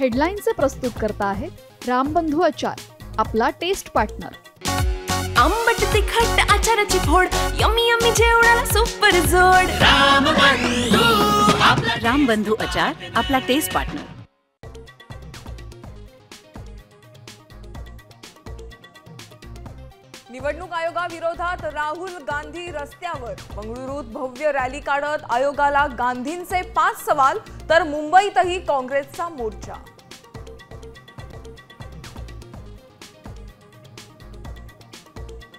हेडलाईनचे प्रस्तुत करता आहेत रामबंधू आचार, आपला टेस्ट पार्टनर। आंबट तिखट आचाराची फोड, यम्मी यम्मी जेवणाला सुपर जोड। रामबंधू आचार, आपला टेस्ट पार्टनर। निवडणूक आयोगाविरोधात राहुल गांधी रस्त्यावर। बंगळुरूत भव्य रॅली काढत आयोगाला गांधींचे 5 सवाल, तर मुंबईतही काँग्रेसचा मोर्चा।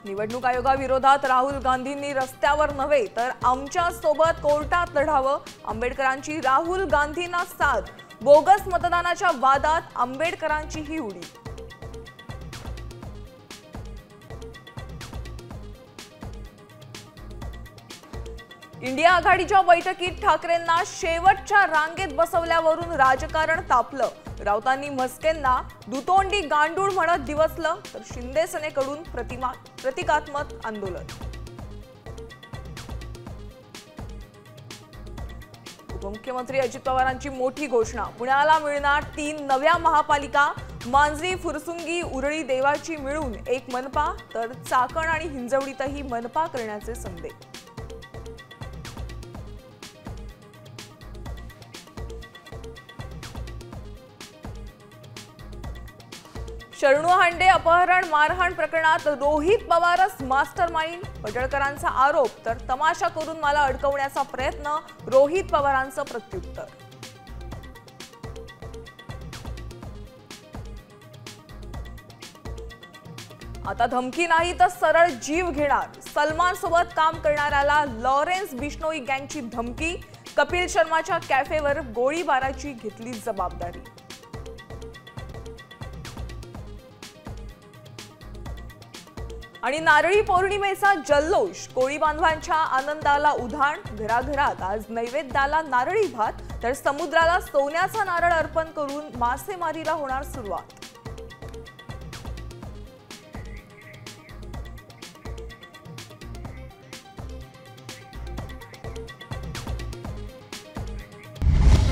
निवडणूक आयोगाविरोधात राहुल गांधींनी रस्त्यावर नव्हे तर आमच्या सोबत कोर्टात लढावं। आंबेडकरांची राहुल गांधींना साथ, बोगस मतदानाच्या वादात आंबेडकरांची ही उडी। इंडिया आघाडीच्या बैठकीत ठाकरेंना शेवटच्या रांगेत बसवल्यावरून राजकारण तापलं। राऊतांनी म्हस्केंना दुतोंडी गांडूळ म्हणत दिवसलं, तर शिंदे सेनेकडून प्रतिकात्मक आंदोलन। उपमुख्यमंत्री अजित पवारांची मोठी घोषणा, पुण्याला मिळणार 3 नव्या महापालिका। मांजरी, फुरसुंगी, उरळी, देवाची मिळून 1 मनपा, तर चाकण आणि हिंजवडीतही मनपा करण्याचे संदेश। शरणू हांडे अपहरण मारहाण प्रकरणात रोहित पवारच मास्टरमाइंड, पडळकरांचा आरोप, तर तमाशा करून मला अडकवण्याचा प्रयत्न, रोहित पवारांचं प्रत्युत्तर। आता धमकी नाही तर सरळ जीव घेणार, सलमान सोबत काम करणाऱ्याला लॉरेन्स बिश्नोई गँगची धमकी। कपिल शर्माच्या कॅफेवर गोळीबाराची घेतली जबाबदारी। आणि नारळी पौर्णिमेचा जल्लोष, कोळी बांधवांच्या आनंदाला उधाण। घराघरात आज नैवेद्याला नारळी भात, तर समुद्राला सोन्याचा नारळ अर्पण करून मासेमारीला होणार सुरुवात।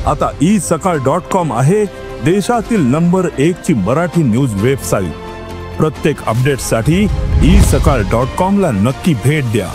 आता isakal.com आहे देशातील नंबर 1 ची मराठी न्यूज वेबसाईट। प्रत्येक अपडेटसाठी isakal.com ला नक्की भेट द्या।